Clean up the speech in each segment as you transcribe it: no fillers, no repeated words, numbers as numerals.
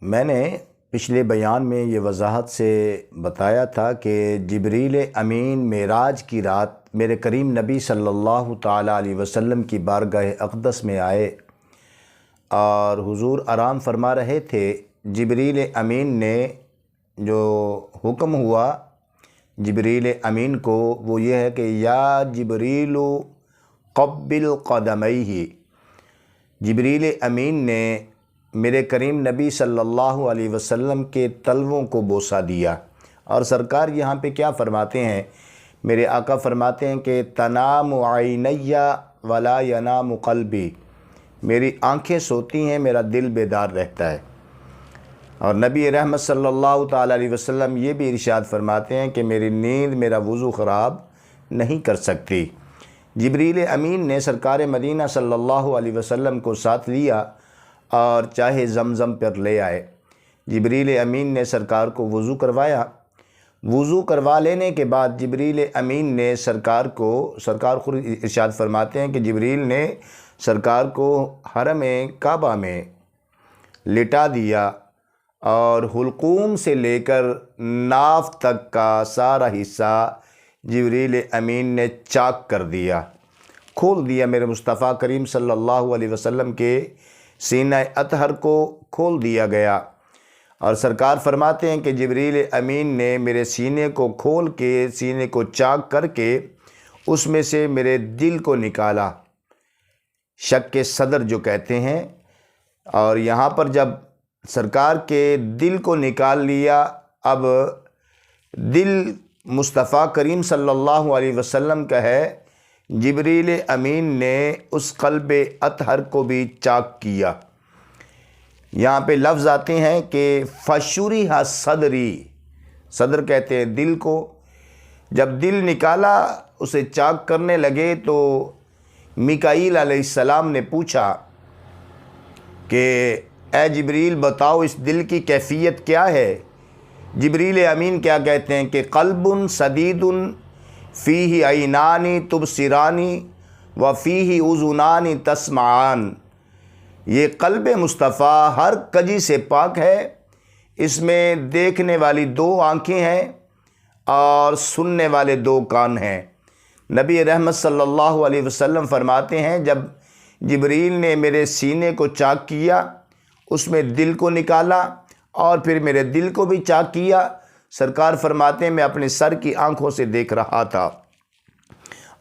میں نے پچھلے بیان میں یہ وضاحت سے بتایا تھا کہ جبریل امین معراج کی رات میرے کریم نبی صلی اللہ تعالیٰ علیہ وسلم کی بارگاہ اقدس میں آئے اور حضور آرام فرما رہے تھے۔ جبریل امین نے جو حکم ہوا جبریل امین کو وہ یہ ہے کہ یا جبریل قبل قدمیہ، جبریل امین نے میرے کریم نبی صلی اللہ علیہ وسلم کے تلووں کو بوسہ دیا۔ اور سرکار یہاں پہ کیا فرماتے ہیں؟ میرے آقا فرماتے ہیں کہ تنام عینی ولا ینام قلبی، میری آنکھیں سوتی ہیں، میرا دل بیدار رہتا ہے۔ اور نبی رحمت صلی اللہ تعالیٰ علیہ وسلم یہ بھی ارشاد فرماتے ہیں کہ میری نیند میرا وضو خراب نہیں کر سکتی۔ جبریل امین نے سرکار مدینہ صلی اللہ علیہ وسلم کو ساتھ لیا اور چاہے زمزم پر لے آئے۔ جبریل امین نے سرکار کو وضو کروایا۔ وضو کروا لینے کے بعد جبریل امین نے سرکار خود ارشاد فرماتے ہیں کہ جبریل نے سرکار کو حرم کعبہ میں لٹا دیا اور حلقوم سے لے کر ناف تک کا سارا حصہ جبریل امین نے چاک کر دیا، کھول دیا۔ میرے مصطفیٰ کریم صلی اللہ علیہ وسلم کے سینہ اطہر کو کھول دیا گیا اور سرکار فرماتے ہیں کہ جبریل امین نے میرے سینے کو کھول کے، سینے کو چاک کر کے اس میں سے میرے دل کو نکالا، شق کے صدر جو کہتے ہیں۔ اور یہاں پر جب سرکار کے دل کو نکال لیا، اب دل مصطفیٰ کریم صلی اللہ علیہ وسلم کا ہے، جبریل امین نے اس قلب اطہر کو بھی چاک کیا۔ یہاں پہ لفظ آتے ہیں کہ فشرح صدری، صدر کہتے ہیں دل کو۔ جب دل نکالا، اسے چاک کرنے لگے تو میکائیل علیہ السلام نے پوچھا کہ اے جبریل بتاؤ اس دل کی کیفیت کیا ہے؟ جبریل امین کیا کہتے ہیں کہ قلب سدید فیہ عینان تبصران و فیہ اذنان تسمعان، یہ قلب مصطفیٰ ہر کجی سے پاک ہے، اس میں دیکھنے والی 2 آنکھیں ہیں اور سننے والے 2 کان ہیں۔ نبی رحمت صلی اللہ علیہ وسلم فرماتے ہیں جب جبریل نے میرے سینے کو چاک کیا، اس میں دل کو نکالا اور پھر میرے دل کو بھی چاک کیا، سرکار فرماتے ہیں میں اپنے سر کی آنکھوں سے دیکھ رہا تھا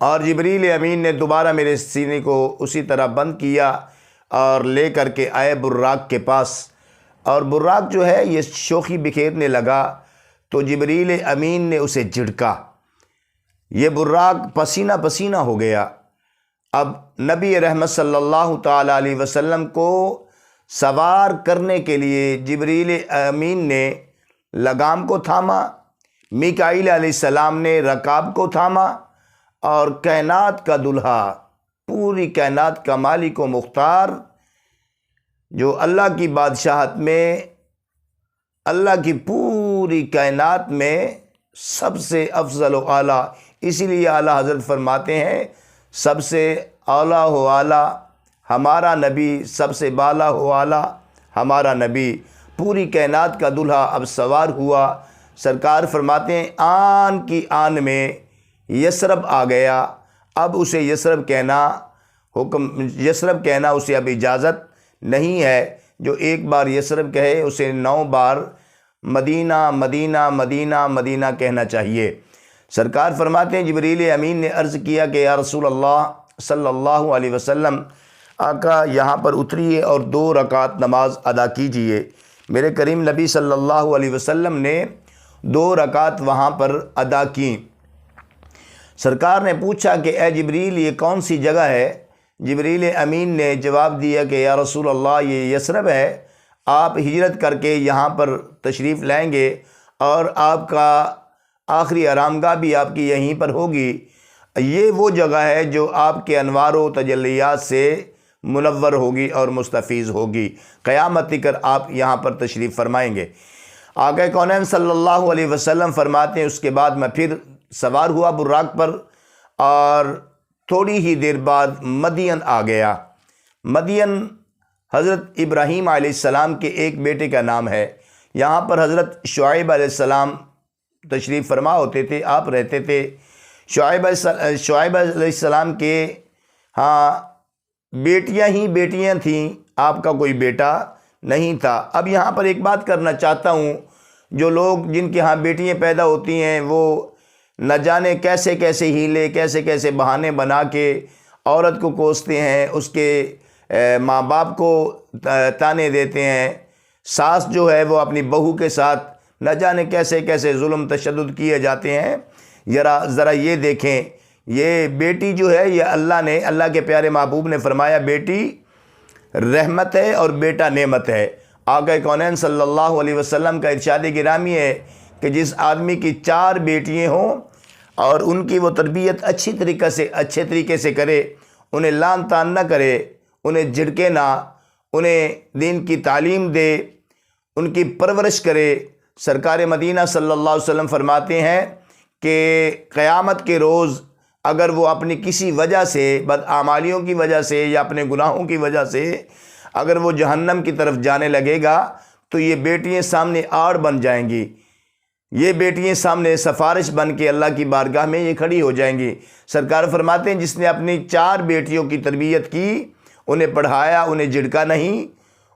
اور جبریل امین نے دوبارہ میرے سینے کو اسی طرح بند کیا اور لے کر کے آئے براق کے پاس، اور براق جو ہے یہ شوخی بکھیرنے لگا تو جبریل امین نے اسے جھڑکا، یہ براق پسینہ پسینہ ہو گیا۔ اب نبی رحمت صلی اللہ تعالیٰ علیہ وسلم کو سوار کرنے کے لیے جبریل امین نے لگام کو تھاما، میکائیل علیہ السلام نے رکاب کو تھاما، اور کائنات کا دلہا، پوری کائنات کا مالک و مختار، جو اللہ کی بادشاہت میں، اللہ کی پوری کائنات میں سب سے افضل و اعلیٰ، اسی لیے اعلیٰ حضرت فرماتے ہیں سب سے اعلیٰ و اعلیٰ ہمارا نبی، سب سے بالا و اعلیٰ ہمارا نبی، پوری کائنات کا دلہا اب سوار ہوا۔ سرکار فرماتے ہیں آن کی آن میں یثرب آ گیا، اب اسے یثرب کہنا اسے اب اجازت نہیں ہے، جو ایک بار یثرب کہے اسے 9 بار مدینہ مدینہ مدینہ مدینہ کہنا چاہیے۔ سرکار فرماتے ہیں جبریل امین نے عرض کیا کہ یا رسول اللہ صلی اللہ علیہ وسلم، آقا یہاں پر اتریے اور 2 رکعت نماز ادا کیجئے۔ میرے کریم نبی صلی اللہ علیہ وسلم نے 2 رکعت وہاں پر ادا کی۔ سرکار نے پوچھا کہ اے جبریل یہ کون سی جگہ ہے؟ جبریل امین نے جواب دیا کہ یا رسول اللہ یہ یثرب ہے، آپ ہجرت کر کے یہاں پر تشریف لائیں گے اور آپ کا آخری آرامگاہ بھی آپ کی یہیں پر ہوگی، یہ وہ جگہ ہے جو آپ کے انوار و تجلیات سے منور ہوگی اور مستفیض ہوگی، قیامت تک آپ یہاں پر تشریف فرمائیں گے۔ آقا کونین صلی اللہ علیہ وسلم فرماتے ہیں اس کے بعد میں پھر سوار ہوا براق پر اور تھوڑی ہی دیر بعد مدین آ گیا۔ مدین حضرت ابراہیم علیہ السلام کے ایک بیٹے کا نام ہے۔ یہاں پر حضرت شعیب علیہ السلام تشریف فرما ہوتے تھے، آپ رہتے تھے۔ شعیب علیہ السلام کے ہاں بیٹیاں ہی بیٹیاں تھیں، آپ کا کوئی بیٹا نہیں تھا۔ اب یہاں پر ایک بات کرنا چاہتا ہوں، جو لوگ جن کے ہاں بیٹیاں پیدا ہوتی ہیں وہ نہ جانے کیسے کیسے ہیلے، کیسے کیسے بہانے بنا کے عورت کو کوستے ہیں، اس کے ماں باپ کو تانے دیتے ہیں۔ ساس جو ہے وہ اپنی بہو کے ساتھ نہ جانے کیسے کیسے ظلم تشدد کیے جاتے ہیں۔ ذرا یہ دیکھیں، یہ بیٹی جو ہے یہ اللہ کے پیارے محبوب نے فرمایا بیٹی رحمت ہے اور بیٹا نعمت ہے۔ آقا کونین صلی اللہ علیہ وسلم کا ارشاد گرامی ہے کہ جس آدمی کی 4 بیٹیاں ہوں اور ان کی وہ تربیت اچھے طریقے سے کرے، انہیں لان تان نہ کرے، انہیں جھڑکے نہ، انہیں دین کی تعلیم دے، ان کی پرورش کرے۔ سرکار مدینہ صلی اللہ علیہ وسلم فرماتے ہیں کہ قیامت کے روز اگر وہ اپنی کسی وجہ سے، بدعمالیوں کی وجہ سے یا اپنے گناہوں کی وجہ سے اگر وہ جہنم کی طرف جانے لگے گا تو یہ بیٹیاں سامنے آڑ بن جائیں گی، یہ بیٹیاں سامنے سفارش بن کے اللہ کی بارگاہ میں یہ کھڑی ہو جائیں گی۔ سرکار فرماتے ہیں جس نے اپنی 4 بیٹیوں کی تربیت کی، انہیں پڑھایا، انہیں جھڑکا نہیں،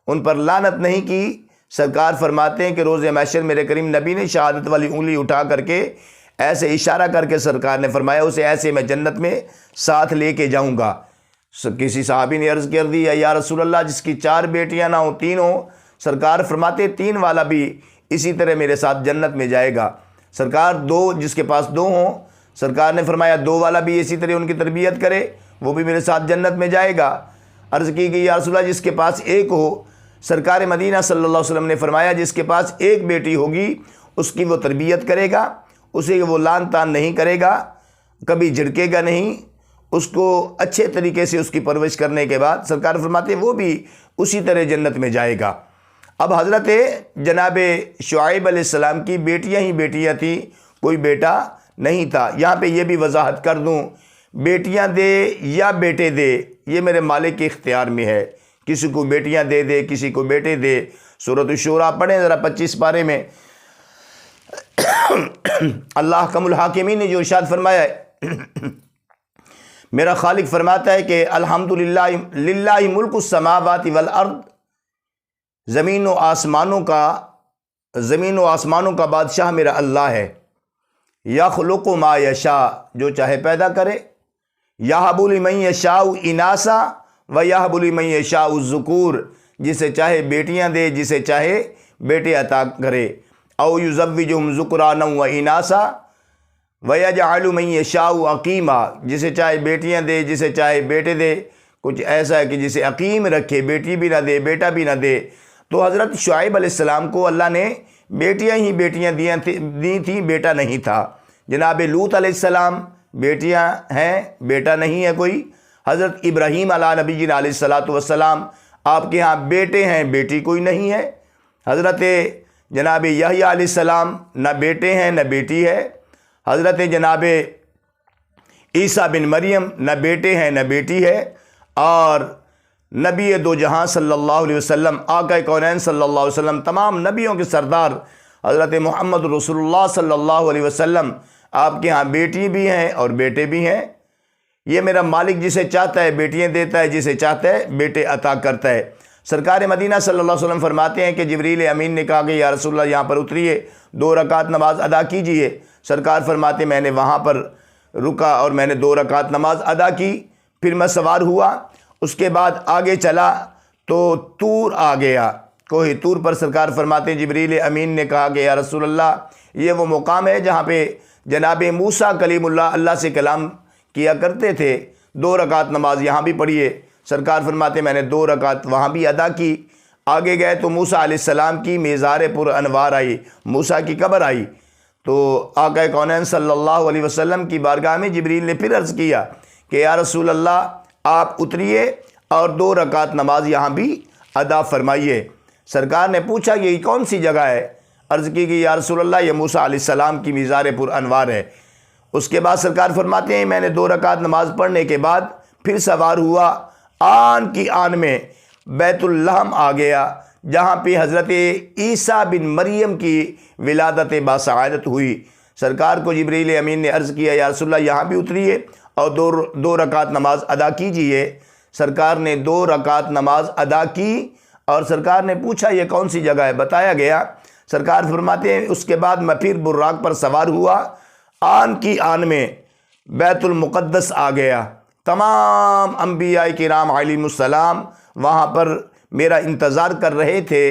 ان پر لعنت نہیں کی، سرکار فرماتے ہیں کہ روز محشر میرے کریم نبی نے شہادت والی انگلی اٹھا کر کے ایسے اشارہ کر کے سرکار نے فرمایا اسے ایسے میں جنت میں ساتھ لے کے جاؤں گا۔ کسی صحابی نے عرض کر دی یا رسول اللہ جس کی 4 بیٹیاں نہ ہوں 3 ہوں، سرکار فرماتے 3 والا بھی اسی طرح میرے ساتھ جنت میں جائے گا۔ سرکار 2 جس کے پاس 2 ہوں، سرکار نے فرمایا 2 والا بھی اسی طرح ان کی تربیت کرے، وہ بھی میرے ساتھ جنت میں جائے گا۔ عرض کی گئی یا رسول اللہ جس کے پاس 1 ہو، سرکار مدینہ صلی اللہ علیہ وسلم نے فرمایا جس کے پاس 1 بیٹی ہوگی اس کی وہ تربیت کرے گا، اسے وہ لان تان نہیں کرے گا، کبھی جھڑکے گا نہیں، اس کو اچھے طریقے سے اس کی پرورش کرنے کے بعد سرکار فرماتے ہیں وہ بھی اسی طرح جنت میں جائے گا۔ اب حضرت جناب شعیب علیہ السلام کی بیٹیاں ہی بیٹیاں تھیں، کوئی بیٹا نہیں تھا۔ یہاں پہ یہ بھی وضاحت کر دوں، بیٹیاں دے یا بیٹے دے یہ میرے مالک کے اختیار میں ہے، کسی کو بیٹیاں دے دے، کسی کو بیٹے دے۔ سورۃ الشورى پڑھیں ذرا 25 پارے میں اللہ احکم الحاکمین نے جو ارشاد فرمایا ہے، میرا خالق فرماتا ہے کہ الحمدللہ للہ ملک السماوات والارض، زمین و آسمانوں کا بادشاہ میرا اللہ ہے۔ یخلق ما یشاء، جو چاہے پیدا کرے، یہب لمن یشاء اناسا و یہب لمن یشاء الذکور، جسے چاہے بیٹیاں دے، جسے چاہے بیٹے عطا کرے۔ او یزوجہم ذکرانا و اناسا ویجعل من یشاء عقیما، جسے چاہے بیٹیاں دے، جسے چاہے بیٹے دے۔ کچھ ایسا ہے کہ جسے عقیم رکھے، بیٹی بھی نہ دے، بیٹا بھی نہ دے۔ تو حضرت شعیب علیہ السلام کو اللہ نے بیٹیاں ہی بیٹیاں دی تھیں، بیٹا نہیں تھا۔ جناب لوط علیہ السلام بیٹیاں ہیں، بیٹا نہیں ہے کوئی۔ حضرت ابراہیم علیہ نبی علیہ الصلاۃ والسلام آپ کے ہاں بیٹے ہیں، بیٹی کوئی نہیں ہے۔ حضرت جناب یحییٰ علیہ السلام نہ بیٹے ہیں نہ بیٹی ہے۔ حضرت جناب عیسیٰ بن مریم نہ بیٹے ہیں نہ بیٹی ہے۔ اور نبی دو جہاں صلی اللہ علیہ وسلم، آقا کونین صلی اللہ علیہ وسلم، تمام نبیوں کے سردار حضرت محمد رسول اللہ صلی اللہ علیہ وسلم، آپ کے ہاں بیٹی بھی ہیں اور بیٹے بھی ہیں۔ یہ میرا مالک جسے چاہتا ہے بیٹیاں دیتا ہے، جسے چاہتا ہے بیٹے عطا کرتا ہے۔ سرکار مدینہ صلی اللہ علیہ وسلم فرماتے ہیں کہ جبریل امین نے کہا کہ یا رسول اللہ یہاں پر اتریے، 2 رکعت نماز ادا کیجئے۔ سرکار فرماتے ہیں میں نے وہاں پر رکا اور میں نے 2 رکعت نماز ادا کی، پھر میں سوار ہوا، اس کے بعد آگے چلا تو طور آ گیا، کوہ طور پر سرکار فرماتے ہیں جبریل امین نے کہا کہ یا رسول اللہ یہ وہ مقام ہے جہاں پہ جناب موسیٰ کلیم اللہ سے کلام کیا کرتے تھے۔ 2 رکعت نماز یہاں بھی پڑھیے۔ سرکار فرماتے میں نے 2 رکعت وہاں بھی ادا کی۔ آگے گئے تو موسیٰ علیہ السلام کی میزار پر انوار آئی، موسیٰ کی قبر آئی۔ تو آقا کونین صلی اللہ علیہ وسلم کی بارگاہ میں جبریل نے پھر عرض کیا کہ یا رسول اللہ آپ اتریے اور 2 رکعت نماز یہاں بھی ادا فرمائیے۔ سرکار نے پوچھا کہ یہ کون سی جگہ ہے؟ عرض کی کہ یا رسول اللہ یہ موسیٰ علیہ السلام کی میزار پر انوار ہے۔ اس کے بعد سرکار فرماتے ہیں میں نے 2 رکعت نماز پڑھنے کے بعد پھر سوار ہوا، آن کی آن میں بیت اللحم آ گیا، جہاں پہ حضرت عیسیٰ بن مریم کی ولادت باسعادت ہوئی۔ سرکار کو جبریل امین نے عرض کیا یا رسول اللہ یہاں بھی اتریے اور دو رکعت نماز ادا کیجئے۔ سرکار نے 2 رکعت نماز ادا کی اور سرکار نے پوچھا یہ کون سی جگہ ہے؟ بتایا گیا۔ سرکار فرماتے ہیں اس کے بعد میں پھر براق پر سوار ہوا، آن کی آن میں بیت المقدس آ گیا۔ تمام انبیاء کرام علیہم السلام وہاں پر میرا انتظار کر رہے تھے۔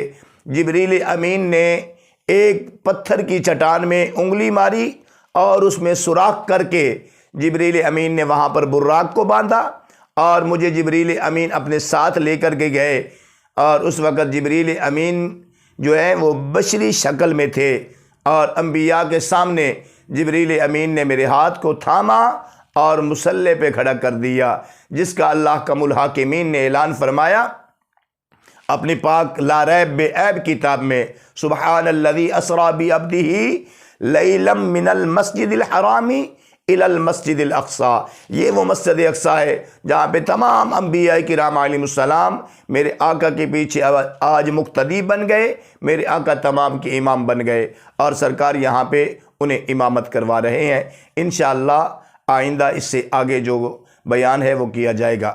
جبریل امین نے ایک پتھر کی چٹان میں انگلی ماری اور اس میں سوراخ کر کے جبریل امین نے وہاں پر براق کو باندھا اور مجھے جبریل امین اپنے ساتھ لے کر کے گئے۔ اور اس وقت جبریل امین جو ہے وہ بشری شکل میں تھے اور انبیاء کے سامنے جبریل امین نے میرے ہاتھ کو تھاما اور مصلی پہ کھڑا کر دیا، جس کا اللہ کم الحاکمین نے اعلان فرمایا اپنی پاک لا ریب بے عیب کتاب میں، سبحان الذی اسری بعبدہ لیلا من المسجد الحرام الی المسجد الاقصی۔ یہ وہ مسجد اقصیٰ ہے جہاں پہ تمام انبیاء کرام علیہم السلام میرے آقا کے پیچھے آج مقتدی بن گئے، میرے آقا تمام کے امام بن گئے اور سرکار یہاں پہ انہیں امامت کروا رہے ہیں۔ انشاءاللہ آئندہ اس سے آگے جو بیان ہے وہ کیا جائے گا۔